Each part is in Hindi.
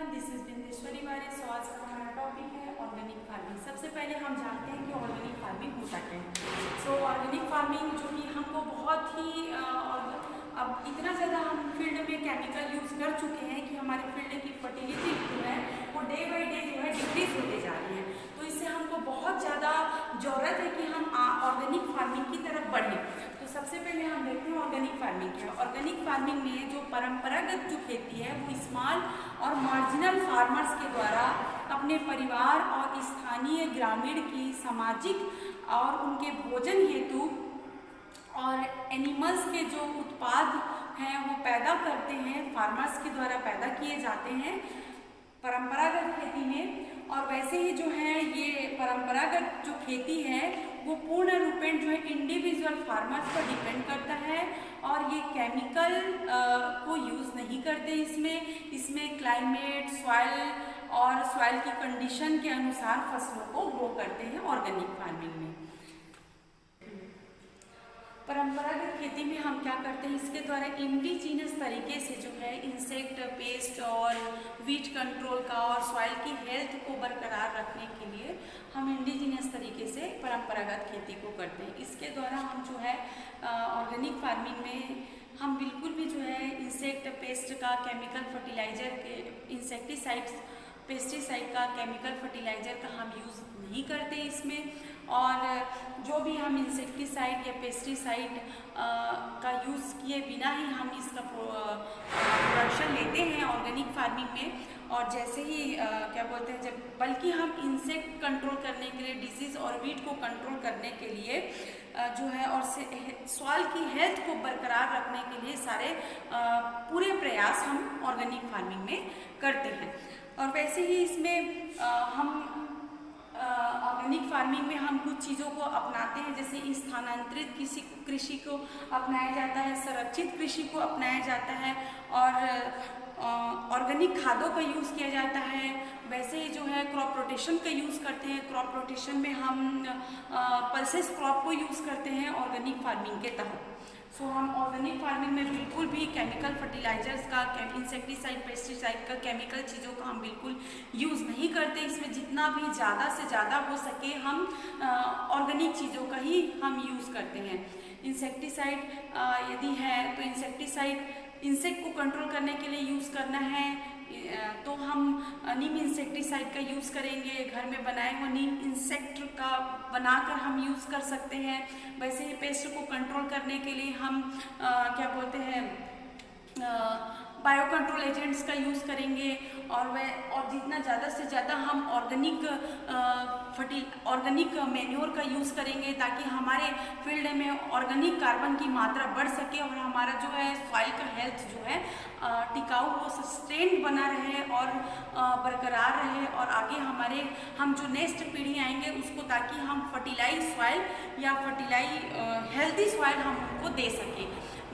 एवरीवन, दिस इज बिंदेश्वरी वारे। सो आज का हमारा टॉपिक है ऑर्गेनिक फार्मिंग। सबसे पहले हम जानते हैं कि ऑर्गेनिक फार्मिंग होता क्या है। सो ऑर्गेनिक फार्मिंग जो कि हमको बहुत ही अब इतना ज़्यादा हम फील्ड में केमिकल यूज़ कर चुके हैं कि हमारे फील्ड की फर्टिलिटी जो है वो डे बाई डे जो है डिक्रीज होते जा रही है। तो इससे हमको बहुत ज़्यादा ज़रूरत है कि हम ऑर्गेनिक फार्मिंग की तरफ बढ़ें। तो सबसे पहले हम देखते हैं ऑर्गेनिक फार्मिंग क्या है। ऑर्गेनिक फार्मिंग में जो परंपरागत जो खेती है वो स्मॉल और मार्जिनल फार्मर्स के द्वारा अपने परिवार और स्थानीय ग्रामीण की सामाजिक और उनके भोजन हेतु और एनिमल्स के जो उत्पाद हैं वो पैदा करते हैं, फार्मर्स के द्वारा पैदा किए जाते हैं परंपरागत खेती में। और वैसे ही जो है ये परंपरागत जो खेती है वो पूर्ण रूपेण जो है इंडिविजुअल फार्मर्स पर डिपेंड करता है और ये केमिकल को यूज़ नहीं करते। इसमें क्लाइमेट, सॉइल और सॉइल की कंडीशन के अनुसार फसलों को ग्रो करते हैं ऑर्गेनिक फार्मिंग में। परंपरागत खेती में हम क्या करते हैं, इसके द्वारा इंडिजीनस तरीके से जो है इंसेक्ट, पेस्ट और वीट कंट्रोल का और सॉइल की हेल्थ को बरकरार रखने के लिए हम इंडिजीनस तरीके से परंपरागत खेती को करते हैं। इसके द्वारा हम जो है ऑर्गेनिक फार्मिंग में हम बिल्कुल भी जो है इंसेक्ट, पेस्ट का, केमिकल फर्टिलाइजर के, इंसेक्टिसाइड्स, पेस्टिसाइड का, केमिकल फर्टिलाइजर का हम यूज़ नहीं करते इसमें। और जो भी हम इंसेक्टिसाइड या पेस्टिसाइड का यूज़ किए बिना ही हम इसका प्रोडक्शन लेते हैं ऑर्गेनिक फार्मिंग में। और जैसे ही क्या बोलते हैं, जब बल्कि हम इंसेक्ट कंट्रोल करने के लिए, डिजीज़ और वीट को कंट्रोल करने के लिए जो है और सॉइल की हेल्थ को बरकरार रखने के लिए सारे पूरे प्रयास हम ऑर्गेनिक फार्मिंग में करते हैं। और वैसे ही इसमें हम ऑर्गेनिक फार्मिंग में हम कुछ चीज़ों को अपनाते हैं, जैसे स्थानांतरित कृषि को अपनाया जाता है, संरक्षित कृषि को अपनाया जाता है और ऑर्गेनिक खादों का यूज़ किया जाता है। वैसे ही जो है क्रॉप रोटेशन का यूज़ करते हैं। क्रॉप रोटेशन में हम पल्सेस क्रॉप को यूज़ करते हैं ऑर्गेनिक फार्मिंग के तहत। सो हम ऑर्गेनिक फार्मिंग में बिल्कुल भी केमिकल फर्टिलाइजर्स का, इंसेक्टिसाइड, पेस्टिसाइड का, केमिकल चीज़ों का हम बिल्कुल यूज़ नहीं करते। इसमें जितना भी ज़्यादा से ज़्यादा हो सके हम ऑर्गेनिक चीज़ों का ही हम यूज़ करते हैं। इंसेक्टिसाइड यदि है तो इंसेक्टिसाइड इंसेक्ट को कंट्रोल करने के लिए यूज़ करना है तो हम नीम इंसेक्टिसाइड का यूज़ करेंगे। घर में बनाए हुए नीम इंसेक्ट का बनाकर हम यूज़ कर सकते हैं। वैसे ही पेस्ट को कंट्रोल करने के लिए हम क्या बोलते हैं बायो कंट्रोल एजेंट्स का यूज़ करेंगे। और जितना ज़्यादा से ज़्यादा हम ऑर्गेनिक मैन्योर का यूज़ करेंगे ताकि हमारे फील्ड में ऑर्गेनिक कार्बन की मात्रा बढ़ सके और हमारा जो है सॉइल का हेल्थ जो है टिकाऊ हो, सस्टेन्ड बना रहे और बरकरार रहे और आगे हम जो नेक्स्ट पीढ़ी आएंगे उसको, ताकि हम फर्टिलाइज सॉइल या हेल्दी सॉइल हम उनको दे सकें।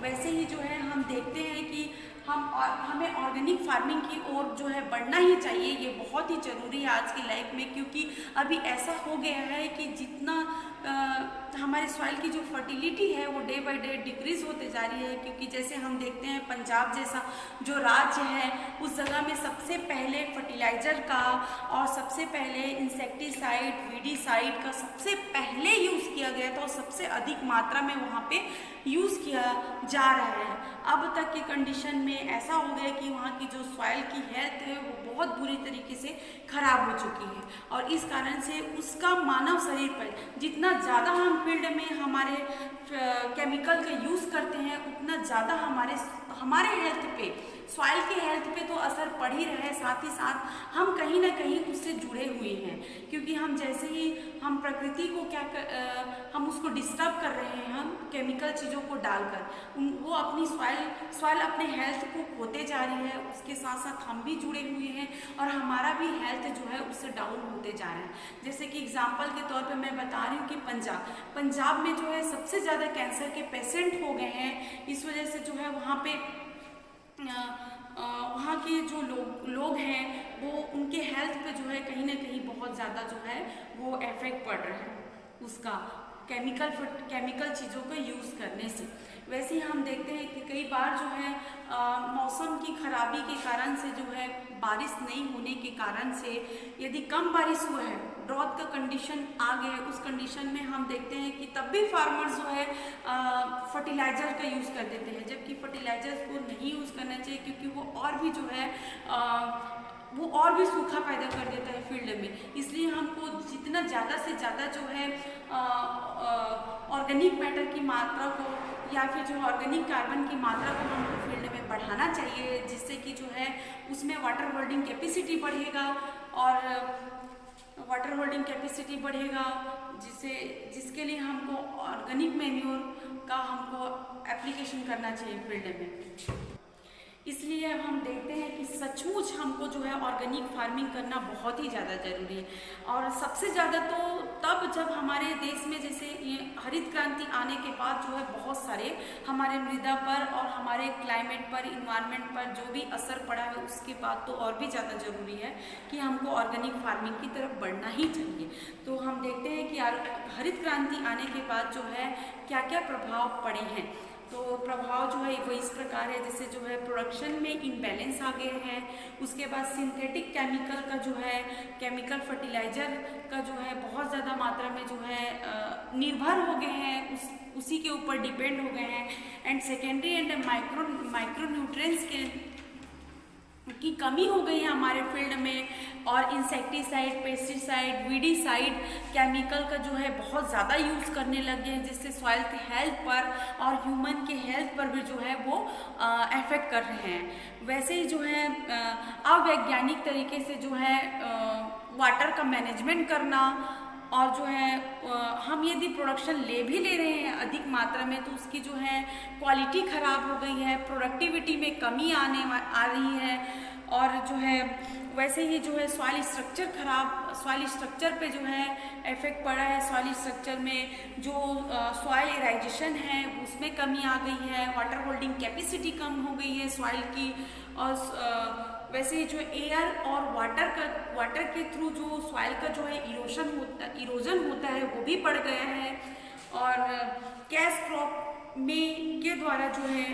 वैसे ही जो है हम देखते हैं कि हमें ऑर्गेनिक फार्मिंग की ओर जो है बढ़ना ही चाहिए। ये बहुत ही ज़रूरी है आज की लाइफ में, क्योंकि अभी ऐसा हो गया है कि जितना हमारे सॉइल की जो फर्टिलिटी है वो डे बाय डे डिक्रीज होते जा रही है। क्योंकि जैसे हम देखते हैं पंजाब जैसा जो राज्य है उस जगह में सबसे पहले फर्टिलाइज़र का और सबसे पहले इंसेक्टिसाइड, वीडीसाइड का सबसे पहले यूज़ किया गया था और सबसे अधिक मात्रा में वहाँ पे यूज़ किया जा रहा है। अब तक की कंडीशन में ऐसा हो गया कि वहाँ की जो सॉइल की हेल्थ है वो बहुत बुरी तरीके से खराब हो चुकी है और इस कारण से उसका मानव शरीर पर जितना ज़्यादा हम फील्ड में हमारे केमिकल का यूज़ करते हैं उतना ज़्यादा हमारे हेल्थ पे, सॉइल के हेल्थ पे तो असर पड़ ही रहा है। साथ ही साथ हम कहीं ना कहीं उससे जुड़े हुए हैं, क्योंकि हम जैसे ही हम प्रकृति को हम उसको डिस्टर्ब कर रहे हैं हम केमिकल चीज़ों को डालकर, वो अपनी सॉइल अपने हेल्थ को खोते जा रही है। उसके साथ साथ हम भी जुड़े हुए हैं और हमारा भी हेल्थ जो है उससे डाउन होते जा रहा है। जैसे कि एग्जाम्पल के तौर पे मैं बता रही हूँ कि पंजाब में जो है सबसे ज़्यादा कैंसर के पेशेंट हो गए हैं। इस वजह से जो है वहाँ पे वहाँ के जो लोग हैं वो उनके हेल्थ पे जो है कहीं ना कहीं बहुत ज़्यादा जो है वो इफेक्ट पड़ रहा है उसका केमिकल चीज़ों का यूज़ करने से। वैसे ही हम देखते हैं कि कई बार जो है मौसम की खराबी के कारण से जो है बारिश नहीं होने के कारण से, यदि कम बारिश हुआ है, ड्रॉट का कंडीशन आ गया है, उस कंडीशन में हम देखते हैं कि तब भी फार्मर्स जो है फर्टिलाइज़र का यूज़ कर देते हैं, जबकि फर्टिलाइजर्स को नहीं यूज़ करना चाहिए, क्योंकि वो और भी जो है वो और भी सूखा पैदा कर देता है फील्ड में। इसलिए हमको जितना ज़्यादा से ज़्यादा जो है ऑर्गेनिक मैटर की मात्रा को या फिर जो ऑर्गेनिक कार्बन की मात्रा को हमको फील्ड में बढ़ाना चाहिए, जिससे कि जो है उसमें वाटर होल्डिंग कैपेसिटी बढ़ेगा और वाटर होल्डिंग कैपेसिटी बढ़ेगा, जिसके लिए हमको ऑर्गेनिक मैन्योर का हमको एप्लीकेशन करना चाहिए फील्ड में। इसलिए हम देखते हैं कि सचमुच हमको जो है ऑर्गेनिक फार्मिंग करना बहुत ही ज़्यादा ज़रूरी है। और सबसे ज़्यादा तो तब जब हमारे देश में जैसे ये हरित क्रांति आने के बाद जो है बहुत सारे हमारे मृदा पर और हमारे क्लाइमेट पर, इन्वायरमेंट पर जो भी असर पड़ा है, उसके बाद तो और भी ज़्यादा ज़रूरी है कि हमको ऑर्गेनिक फार्मिंग की तरफ बढ़ना ही चाहिए। तो हम देखते हैं कि हरित क्रांति आने के बाद जो है क्या क्या प्रभाव पड़े हैं। तो प्रभाव जो है वो इस प्रकार है, जैसे जो है प्रोडक्शन में इम्बैलेंस आ गए हैं, उसके बाद सिंथेटिक केमिकल का जो है, केमिकल फर्टिलाइजर का जो है बहुत ज़्यादा मात्रा में जो है निर्भर हो गए हैं, उसी के ऊपर डिपेंड हो गए हैं। And secondary and micro nutrients की कमी हो गई है हमारे फील्ड में, और इंसेक्टिसाइड, पेस्टिसाइड, वीडीसाइड केमिकल का जो है बहुत ज़्यादा यूज़ करने लगे हैं, जिससे सॉइल के हेल्थ पर और ह्यूमन के हेल्थ पर भी जो है वो अफेक्ट कर रहे हैं। वैसे ही जो है अवैज्ञानिक तरीके से जो है वाटर का मैनेजमेंट करना, और जो है हम यदि प्रोडक्शन ले रहे हैं अधिक मात्रा में, तो उसकी जो है क्वालिटी ख़राब हो गई है, प्रोडक्टिविटी में कमी आ रही है, और जो है वैसे ही जो है सॉइल स्ट्रक्चर पे जो है इफेक्ट पड़ा है। सॉइल स्ट्रक्चर में जो सॉइल इराइजेशन है उसमें कमी आ गई है, वाटर होल्डिंग कैपेसिटी कम हो गई है सॉइल की, और वैसे जो एयर और वाटर के थ्रू जो सॉइल का जो है इरोजन होता है वो भी बढ़ गया है। और कैश क्रॉप में के द्वारा जो है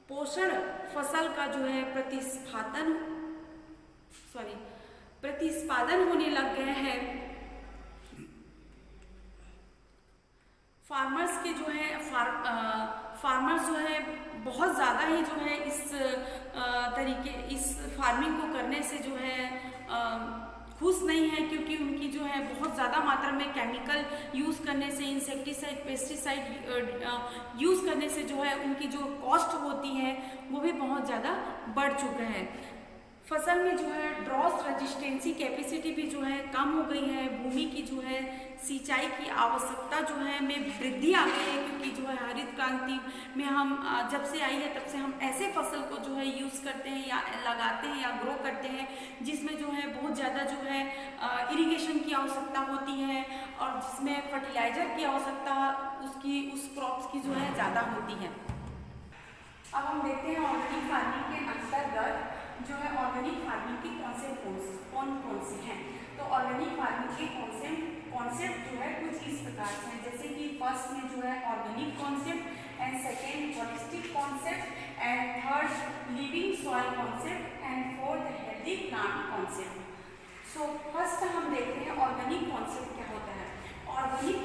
पोषण फसल का जो है प्रतिस्पादन होने लग गए हैं। फार्मर्स के जो है फार्मर्स जो है बहुत ज़्यादा ही जो है इस फार्मिंग को करने से जो है खुश नहीं है, क्योंकि उनकी जो है बहुत ज़्यादा मात्रा में केमिकल यूज़ करने से, इंसेक्टिसाइड, पेस्टिसाइड यूज़ करने से जो है उनकी जो कॉस्ट होती है वो भी बहुत ज़्यादा बढ़ चुका है। फसल में जो है ड्रॉट रेजिस्टेंसी कैपेसिटी भी जो है कम हो गई है। भूमि की जो है सिंचाई की आवश्यकता जो है में वृद्धि आ गई है, क्योंकि जो है हरित क्रांति में हम जब से आई है तब से हम ऐसे फसल को जो है यूज़ करते हैं या लगाते हैं या ग्रो करते हैं जिसमें जो है बहुत ज़्यादा जो है इरिगेशन की आवश्यकता होती है, और जिसमें फर्टिलाइजर की आवश्यकता उस क्रॉप्स की जो है ज़्यादा होती है। अब हम देखते हैं ऑर्गेनिक फार्मिंग के अंतर्गत जो है ऑर्गेनिक फार्मिंग के कॉन्सेप्ट कौन से हैं। तो ऑर्गेनिक फार्मिंग के कॉन्सेप्ट जो है कुछ इस प्रकार से हैं, जैसे कि फर्स्ट में जो है organic concept, and second holistic concept, and third living soil concept, and fourth healthy plant concept. So first हम देखते हैं ऑर्गेनिक कॉन्सेप्ट क्या होता है। ऑर्गेनिक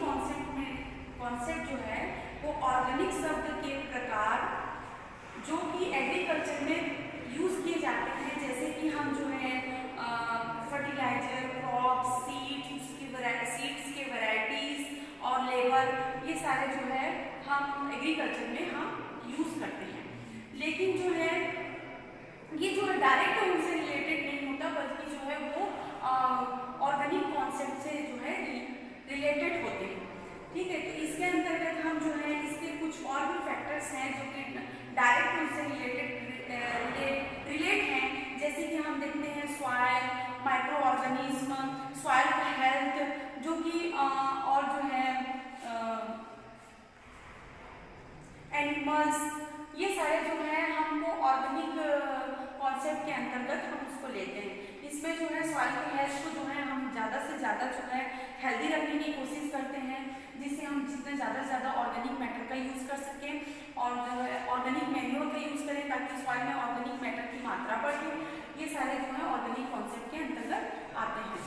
कॉन्सेप्ट जो है वो ऑर्गेनिक शब्द के प्रकार जो कि एग्रीकल्चर में यूज़ किए जाते हैं, जैसे कि हम जो है फर्टिलाइजर, क्रॉप, सीड्स के वैरायटीज़ और लेबर, ये सारे जो है हम एग्रीकल्चर में हम यूज़ करते हैं। लेकिन जो है ये जो है डायरेक्ट उनसे रिलेटेड नहीं होता, बल्कि जो है वो ऑर्गेनिक कॉन्सेप्ट से जो है रिलेटेड होते हैं। ठीक है, तो इसके अंतर्गत हम जो है इसके कुछ और भी फैक्टर्स हैं जो कि डायरेक्ट उनसे रिलेट हैं, जैसे कि हम देखते हैं सॉइल, माइक्रो ऑर्गेनिज्म, सॉइल का हेल्थ जो कि और जो है एनिमल्स, ये सारे जो है हमको ऑर्गेनिक कॉन्सेप्ट के अंतर्गत हम उसको लेते हैं। इसमें जो है सॉइल की हेल्थ को जो है हम ज़्यादा से ज़्यादा जो है हेल्दी रखने की कोशिश करते हैं, जिससे हम जितना ज़्यादा से ज़्यादा ऑर्गेनिक मैटर का यूज़ कर सकें और जो है ऑर्गेनिक मैन्योर का यूज़ करें, ताकि सॉइल में ऑर्गेनिक मैटर की मात्रा बढ़े। ये सारे जो है ऑर्गेनिक कॉन्सेप्ट के अंतर्गत आते हैं,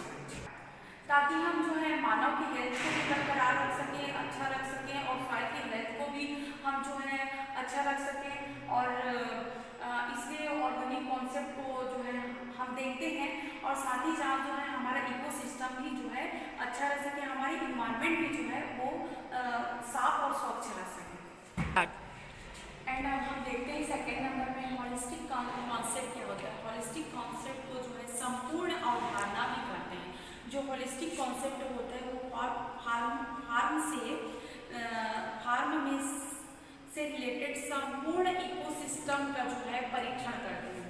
ताकि हम जो है मानव की हेल्थ को भी बरकरार रख सकें, अच्छा रख सकें, और सॉइल की हेल्थ को भी हम जो है अच्छा रख सकें। और इसलिए ऑर्गेनिक कॉन्सेप्ट को जो है हम देखते हैं, और साथ ही साथ जो है हमारा इकोसिस्टम भी जो है अच्छा रह सके, हमारी इन्वायरमेंट भी जो है वो साफ और स्वच्छ रह सके। एंड अब हम देखते हैं सेकेंड नंबर में हॉलिस्टिक कॉन्सेप्ट क्या होता है। हॉलिस्टिक कॉन्सेप्ट को जो है संपूर्ण अवधारणा भी कहते हैं। जो हॉलिस्टिक कॉन्सेप्ट होता है वो फार्म में से रिलेटेड संपूर्ण इकोसिस्टम का जो है परीक्षण करते हैं।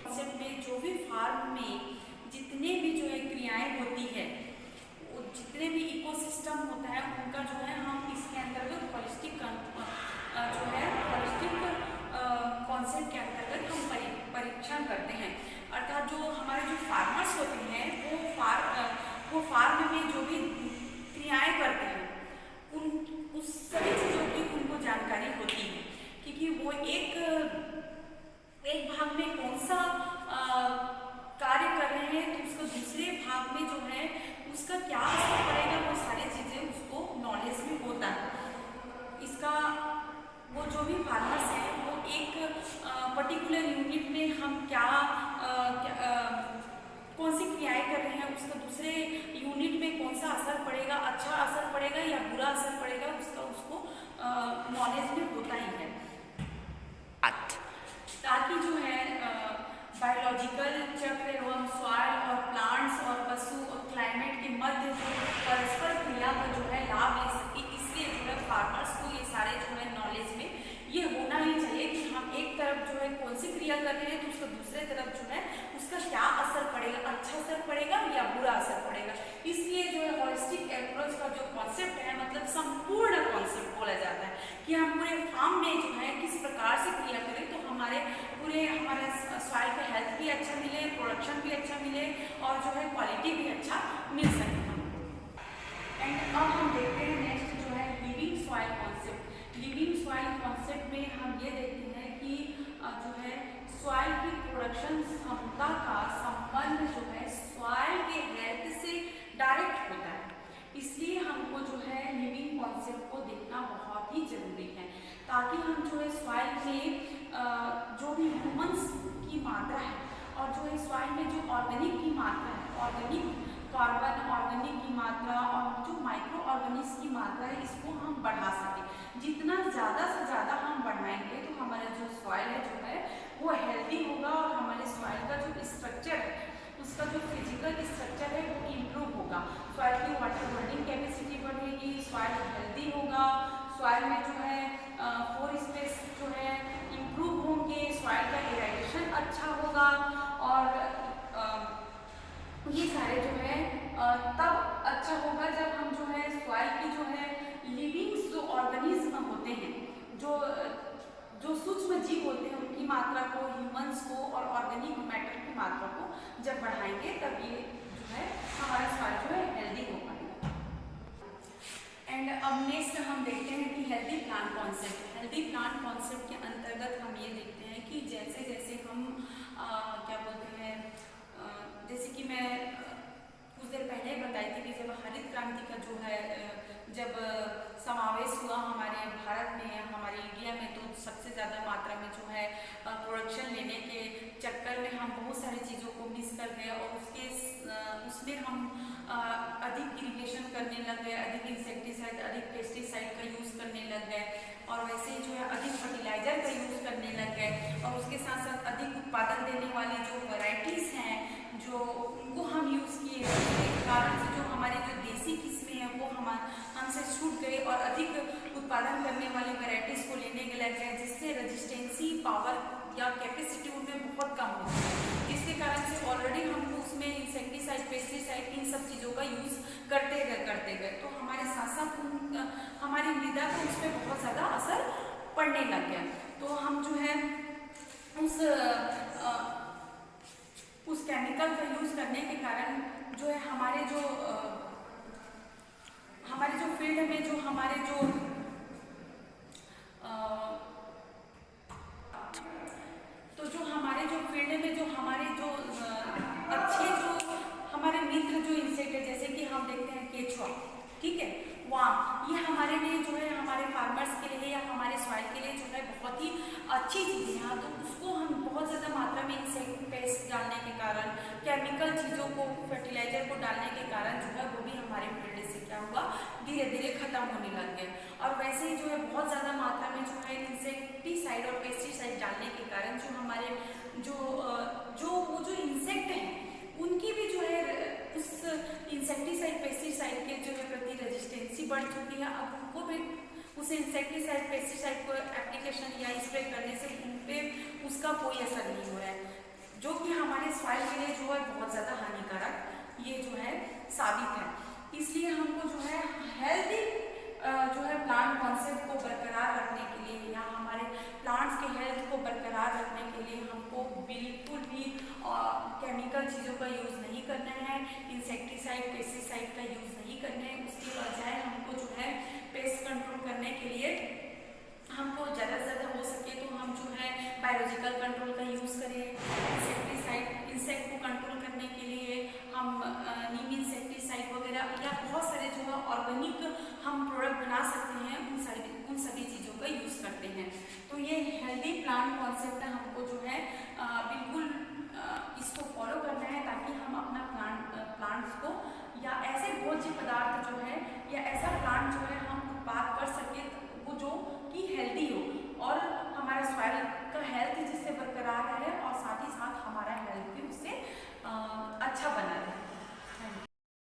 कॉन्सेप्ट में जो भी फार्म में जितने भी जो है क्रियाएं होती है, जितने भी इकोसिस्टम होता है उनका जो है हम इसके अंतर्गत हॉलिस्टिक जो है हॉलिस्टिक कॉन्सेप्ट के अंतर्गत हम परीक्षण करते हैं। अर्थात जो हमारे जो फार्मर्स होते हैं वो फार्म में जो भी क्रियाएं करते हैं उस सभी चीज़ों की उनको जानकारी होती है, क्योंकि वो एक भाग में कौन सा कार्य कर रहे हैं तो उसका दूसरे भाग में जो है उसका क्या असर पड़ेगा, वो सारी चीज़ें उसको नॉलेज में होता है। इसका वो जो भी फार्मर्स हैं वो एक पर्टिकुलर यूनिट में हम कौन सी क्रियाएं कर रहे हैं, उसका दूसरे यूनिट में कौन सा असर पड़ेगा, अच्छा असर पड़ेगा या बुरा असर पड़ेगा, उसको नॉलेज में होता ही है, ताकि जो है बायोलॉजिकल चक्र एवं सॉइल और प्लांट्स और पशु और क्लाइमेट के मध्य जो परस्पर क्रिया का जो है लाभ ले सके। इसलिए जो है फार्मर्स को ये सारे जो है नॉलेज में ये होना ही चाहिए कि हम एक तरफ जो है कौन सी क्रिया कर रहे हैं तो उसका दूसरे तरफ जो है उसका क्या असर पड़ेगा, अच्छा असर पड़ेगा या बुरा असर पड़ेगा। इसलिए जो है हॉलिस्टिक अप्रोच का जो कॉन्सेप्ट है मतलब संपूर्ण कॉन्सेप्ट बोला जाता है कि हम पूरे फार्म में जो है किस प्रकार से क्रिया करें तो हमारे सॉइल का हेल्थ भी अच्छा मिले, प्रोडक्शन भी अच्छा मिले और जो है क्वालिटी भी अच्छा मिल सके। एंड अब हम देखते हैं नेक्स्ट जो है living soil concept. Living soil concept में हम ये देखते हैं कि जो है सॉइल की प्रोडक्शन क्षमता का संबंध जो है सॉइल के हेल्थ से डायरेक्ट होता है। इसलिए हमको जो है लिविंग कॉन्सेप्ट को देखना बहुत ही जरूरी है, ताकि हम जो है सॉइल में जो भी ह्यूमंस की मात्रा है और जो है सॉइल में जो ऑर्गेनिक की मात्रा है, ऑर्गेनिक कार्बन ऑर्गेनिक की मात्रा और जो माइक्रो ऑर्गेनिक्स की मात्रा है इसको हम बढ़ा सकें। जितना ज़्यादा से ज़्यादा हम बढ़ाएंगे तो हमारा जो सॉइल है जो है वो हेल्दी होगा और हमारे सॉइल का जो स्ट्रक्चर है उसका जो फिजिकल स्ट्रक्चर है वो इम्प्रूव होगा। सॉइल की वाटर होल्डिंग कैपेसिटी बढ़ेगी, सॉइल हेल्दी होगा, सॉइल में जो है पोर स्पेस जो है इम्प्रूव होंगे, सॉइल का इराइगेशन अच्छा होगा और ये सारे जो है तब अच्छा होगा जब हम जो है सॉइल की जो है लिविंग जो ऑर्गेनिज्म होते हैं, जो सूक्ष्म जीव होते हैं उनकी मात्रा को, ह्यूमंस को और ऑर्गेनिक मैटर की मात्रा को जब बढ़ाएंगे तब ये जो है हमारा सॉइल जो है हेल्दी हो पाएगा। एंड अब नेक्स्ट हम देखते हैं कि healthy plant concept. Healthy plant concept के अंतर्गत हम ये देखते हैं कि जैसे जैसे हम क्या बोलते हैं, जैसे कि मैं कुछ देर पहले बताई थी कि जब हरित क्रांति का जो है जब समावेश हुआ हमारे भारत में, हमारे इंडिया में, तो सबसे ज़्यादा मात्रा में जो है प्रोडक्शन लेने के चक्कर में हम बहुत सारी चीज़ों को मिस कर गए और उसमें हम अधिक इरिगेशन करने लग गए, अधिक इंसेक्टिसाइड, अधिक पेस्टिसाइड का यूज़ करने लग गए और वैसे ही जो है अधिक फर्टिलाइजर का यूज़ करने लग गए और उसके साथ साथ अधिक उत्पादन देने वाली जो वैरायटीज़ हैं जो उनको हम यूज़ किए, उसके कारण से जो हमारी जो देसी किस्में हैं वो हमसे छूट गए और अधिक उत्पादन करने वाली वैरायटीज़ को लेने के लग गए, जिससे रेजिस्टेंसी पावर या कैपेसिटी उनमें बहुत कम हो गई, जिसके कारण से ऑलरेडी हमको उसमें इंसेक्टिसाइड, पेस्टिसाइड इन सब चीज़ों का यूज़ करते गए तो हमारे साथ साथ हमारी मृदा को उस पर बहुत ज़्यादा असर पड़ने लग गया। तो हम जो है उस केमिकल का यूज़ करने के कारण जो है हमारे जो फील्ड में जो हमारे जो तो जो हमारे जो फील्ड देखने में जो हमारे जो अच्छे जो हमारे मित्र जो इंसेक्ट है, जैसे कि हम देखते हैं केचुआ, ठीक है, वाम, ये हमारे लिए जो है हमारे फार्मर्स के लिए या हमारे सॉइल के लिए जो है बहुत ही अच्छी चीज़ है। तो उसको हम बहुत ज़्यादा मात्रा में इंसेक्ट पेस्ट डालने के कारण, केमिकल चीज़ों को, फर्टिलाइजर को डालने के कारण जो है वो भी हमारे फील्ड से क्या हुआ, धीरे धीरे खत्म होने लग गए। और वैसे ही जो है बहुत ज़्यादा मात्रा में जो है इंसेक्टिसाइड और पेस्टिसाइड डालने के कारण जो हमारे वो जो इंसेक्ट हैं उनकी भी जो है उस इंसेक्टिसाइड पेस्टिसाइड के जो है प्रति रेजिस्टेंसी बढ़ चुकी है। अब उनको भी उस इंसेक्टिसाइड पेस्टिसाइड को एप्लीकेशन या स्प्रे करने से उन पर उसका कोई असर नहीं हो रहा है, जो कि हमारे सॉइल के लिए जो है बहुत ज़्यादा हानिकारक ये जो है साबित है। इसलिए हमको जो है हेल्दी जो है प्लांट कॉन्सेप्ट को बरकरार रखने के लिए या हमारे प्लांट्स के हेल्थ को बरकरार रखने के लिए हमको बिल्कुल भी केमिकल चीज़ों का यूज़ नहीं करना है, इंसेक्टिसाइड पेस्टिसाइड का यूज़ नहीं करना है। उसके बजाय हमको जो है पेस्ट कंट्रोल करने के लिए हमको ज़्यादा से ज़्यादा हो सके तो हम जो है बायोलॉजिकल कंट्रोल का यूज़ करें। इंसेक्टिसाइड इंसेक्ट को कंट्रोल करने के लिए हम नीम इंसेक्टिसाइड वगैरह या बहुत सारे जो है ऑर्गेनिक हम प्रोडक्ट बना सकते हैं, उन सभी चीज़ों का यूज़ करते हैं। तो ये हेल्दी प्लांट कॉन्सेप्ट हमको जो है बिल्कुल इसको फॉलो करना है, ताकि हम अपना प्लांट्स को या ऐसे भोज्य पदार्थ जो है या ऐसा